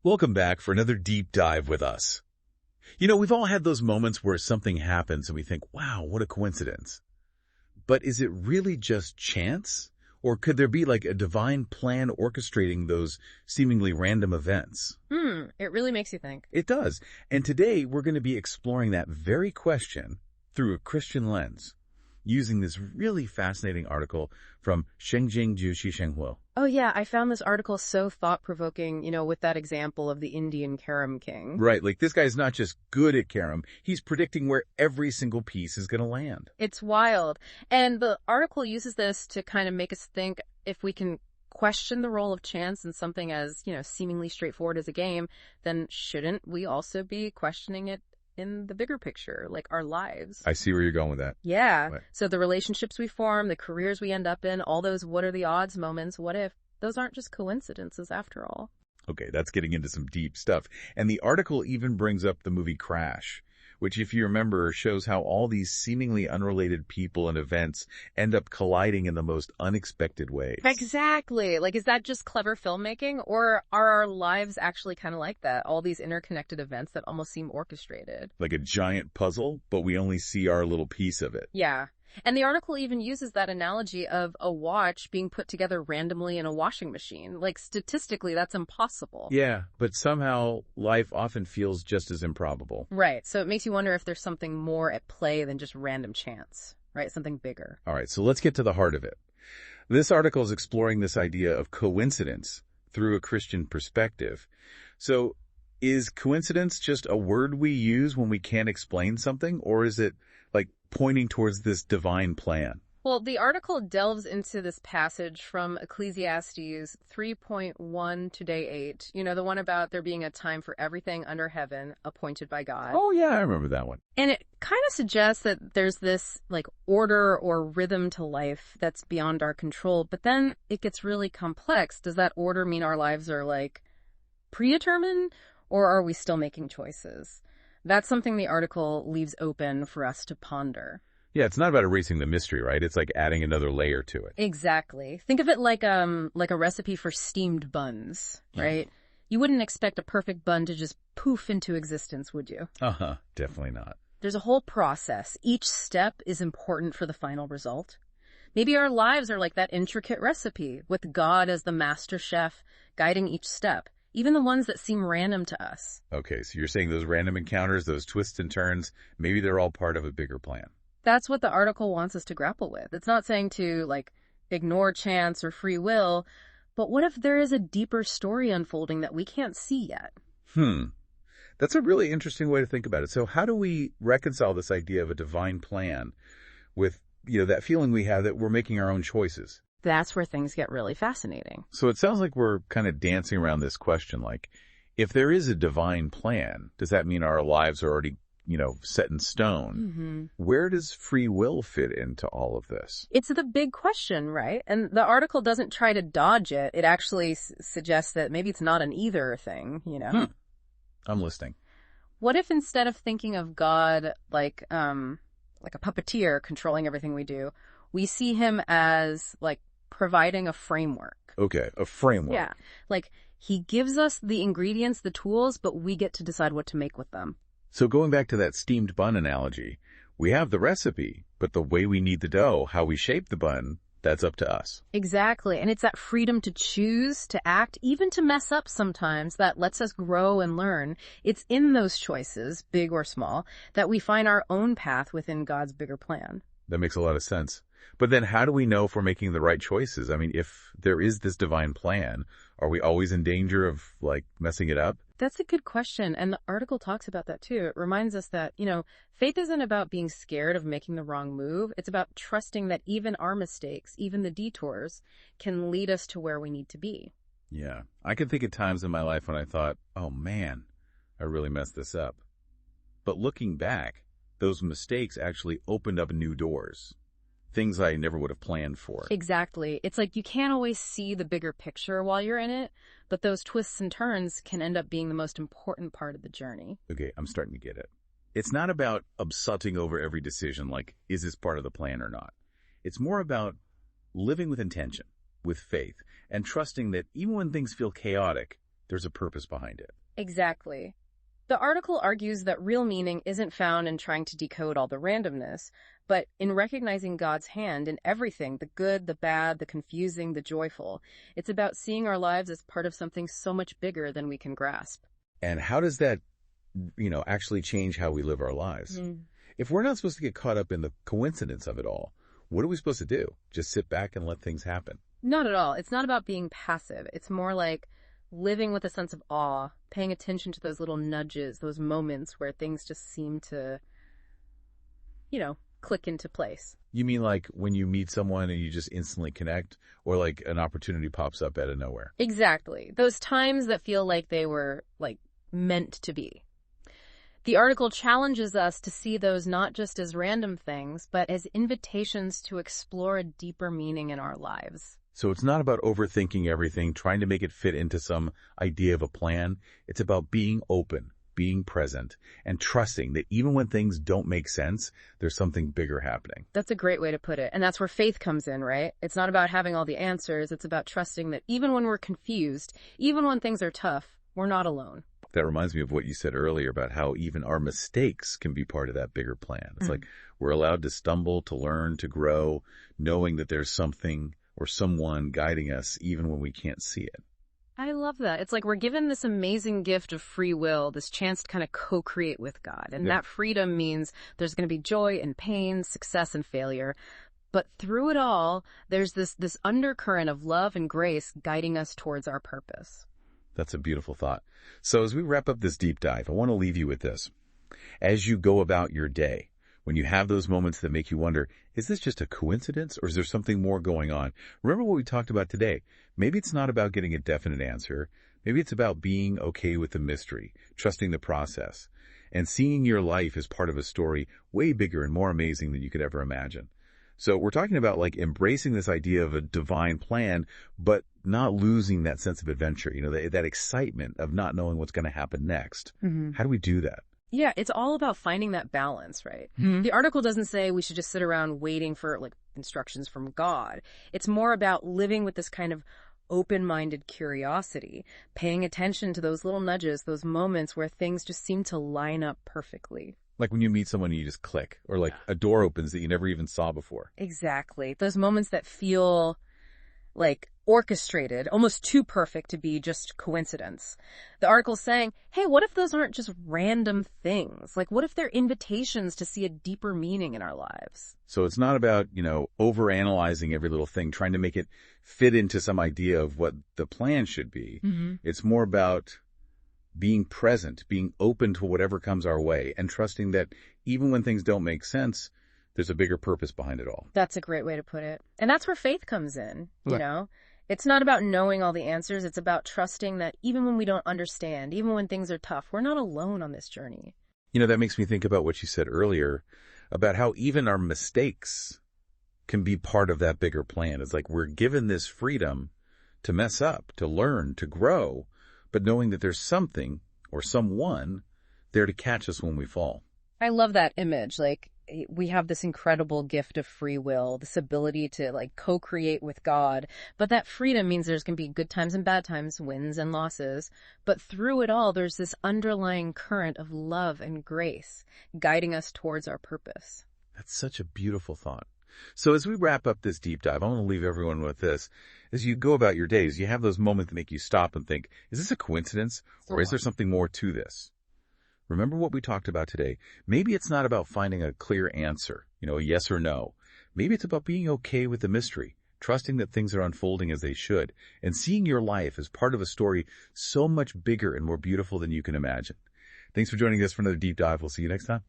Welcome back for another deep dive with us. We've all had those moments where something happens and we think, wow, what a coincidence. But is it really just chance? Or could there be like a divine plan orchestrating those seemingly random events? It really makes you think. It does. And today we're going to be exploring that very question through a Christian lens, using this really fascinating article from Shengjing Jushi Shenghuo. Oh yeah, I found this article so thought-provoking, with that example of the Indian carom king. Right, like this guy's not just good at carom, he's predicting where every single piece is going to land. It's wild. And the article uses this to kind of make us think if we can question the role of chance in something as, seemingly straightforward as a game, then shouldn't we also be questioning it in the bigger picture, like our lives? I see where you're going with that. Yeah. Right. So the relationships we form, the careers we end up in, all those what are the odds moments, what if, those aren't just coincidences after all. Okay, that's getting into some deep stuff. And the article even brings up the movie Crash, which, if you remember, shows how all these seemingly unrelated people and events end up colliding in the most unexpected ways. Exactly. Like, is that just clever filmmaking, or are our lives actually kind of like that? All these interconnected events that almost seem orchestrated. Like a giant puzzle, but we only see our little piece of it. Yeah. And the article even uses that analogy of a watch being put together randomly in a washing machine. Like, statistically, that's impossible. Yeah, but somehow life often feels just as improbable. Right. So it makes you wonder if there's something more at play than just random chance, right? Something bigger. All right, so let's get to the heart of it. This article is exploring this idea of coincidence through a Christian perspective. So is coincidence just a word we use when we can't explain something, or is it like pointing towards this divine plan? Well, the article delves into this passage from Ecclesiastes 3.1 to day 8. The one about there being a time for everything under heaven appointed by God. Oh, yeah, I remember that one. And it kind of suggests that there's this like order or rhythm to life that's beyond our control. But then it gets really complex. Does that order mean our lives are like predetermined, or are we still making choices? That's something the article leaves open for us to ponder. Yeah, it's not about erasing the mystery, right? It's like adding another layer to it. Exactly. Think of it like a recipe for steamed buns, right? You wouldn't expect a perfect bun to just poof into existence, would you? Uh-huh, definitely not. There's a whole process. Each step is important for the final result. Maybe our lives are like that intricate recipe, with God as the master chef guiding each step, even the ones that seem random to us. Okay, so you're saying those random encounters, those twists and turns, maybe they're all part of a bigger plan. That's what the article wants us to grapple with. It's not saying to, ignore chance or free will, but what if there is a deeper story unfolding that we can't see yet? That's a really interesting way to think about it. So how do we reconcile this idea of a divine plan with, that feeling we have that we're making our own choices? That's where things get really fascinating. So it sounds like we're kind of dancing around this question, like, if there is a divine plan, does that mean our lives are already set in stone? Where does free will fit into all of this? It's the big question, right? And the article doesn't try to dodge it. It actually suggests that maybe it's not an either thing, I'm listening. What if instead of thinking of God like a puppeteer controlling everything we do, we see him as providing a framework? Okay, a framework. Yeah. He gives us the ingredients, the tools, but we get to decide what to make with them. So going back to that steamed bun analogy, we have the recipe, but the way we knead the dough, how we shape the bun, that's up to us. Exactly. And it's that freedom to choose, to act, even to mess up sometimes, that lets us grow and learn. It's in those choices, big or small, that we find our own path within God's bigger plan. That makes a lot of sense. But then how do we know if we're making the right choices? I mean, if there is this divine plan, are we always in danger of, messing it up? That's a good question. And the article talks about that too. It reminds us that, faith isn't about being scared of making the wrong move. It's about trusting that even our mistakes, even the detours, can lead us to where we need to be. Yeah. I can think of times in my life when I thought, oh man, I really messed this up. But looking back, those mistakes actually opened up new doors. Things I never would have planned for. Exactly. It's like you can't always see the bigger picture while you're in it, but those twists and turns can end up being the most important part of the journey. Okay, I'm starting to get it. It's not about obsessing over every decision, like, is this part of the plan or not? It's more about living with intention, with faith, and trusting that even when things feel chaotic, there's a purpose behind it. Exactly. The article argues that real meaning isn't found in trying to decode all the randomness, but in recognizing God's hand in everything, the good, the bad, the confusing, the joyful. It's about seeing our lives as part of something so much bigger than we can grasp. And how does that, actually change how we live our lives? If we're not supposed to get caught up in the coincidence of it all, what are we supposed to do? Just sit back and let things happen? Not at all. It's not about being passive. It's more like living with a sense of awe, paying attention to those little nudges, those moments where things just seem to, click into place. You mean like when you meet someone and you just instantly connect, or like an opportunity pops up out of nowhere? Exactly. Those times that feel like they were, meant to be. The article challenges us to see those not just as random things, but as invitations to explore a deeper meaning in our lives. So it's not about overthinking everything, trying to make it fit into some idea of a plan. It's about being open, being present, and trusting that even when things don't make sense, there's something bigger happening. That's a great way to put it. And that's where faith comes in, right? It's not about having all the answers. It's about trusting that even when we're confused, even when things are tough, we're not alone. That reminds me of what you said earlier about how even our mistakes can be part of that bigger plan. It's like we're allowed to stumble, to learn, to grow, knowing that there's something or someone guiding us even when we can't see it. I love that. It's like we're given this amazing gift of free will, this chance to kind of co-create with God. And that freedom means there's going to be joy and pain, success and failure. But through it all, there's this undercurrent of love and grace guiding us towards our purpose. That's a beautiful thought. So as we wrap up this deep dive, I want to leave you with this. As you go about your day, when you have those moments that make you wonder, is this just a coincidence or is there something more going on? Remember what we talked about today. Maybe it's not about getting a definite answer. Maybe it's about being okay with the mystery, trusting the process, and seeing your life as part of a story way bigger and more amazing than you could ever imagine. So we're talking about embracing this idea of a divine plan, but not losing that sense of adventure, that excitement of not knowing what's going to happen next. How do we do that? Yeah, it's all about finding that balance, right? The article doesn't say we should just sit around waiting for instructions from God. It's more about living with this kind of open-minded curiosity, paying attention to those little nudges, those moments where things just seem to line up perfectly. Like when you meet someone and you just click, or a door opens that you never even saw before. Exactly. Those moments that feel orchestrated, almost too perfect to be just coincidence. The article's saying, hey, what if those aren't just random things? What if they're invitations to see a deeper meaning in our lives? So it's not about, overanalyzing every little thing, trying to make it fit into some idea of what the plan should be. It's more about being present, being open to whatever comes our way, and trusting that even when things don't make sense, there's a bigger purpose behind it all. That's a great way to put it. And that's where faith comes in, you know? It's not about knowing all the answers. It's about trusting that even when we don't understand, even when things are tough, we're not alone on this journey. That makes me think about what you said earlier about how even our mistakes can be part of that bigger plan. It's like we're given this freedom to mess up, to learn, to grow, but knowing that there's something or someone there to catch us when we fall. I love that image. We have this incredible gift of free will, this ability to co-create with God. But that freedom means there's going to be good times and bad times, wins and losses. But through it all, there's this underlying current of love and grace guiding us towards our purpose. That's such a beautiful thought. So as we wrap up this deep dive, I want to leave everyone with this. As you go about your days, you have those moments that make you stop and think, is this a coincidence or is there something more to this? Remember what we talked about today. Maybe it's not about finding a clear answer, a yes or no. Maybe it's about being okay with the mystery, trusting that things are unfolding as they should, and seeing your life as part of a story so much bigger and more beautiful than you can imagine. Thanks for joining us for another deep dive. We'll see you next time.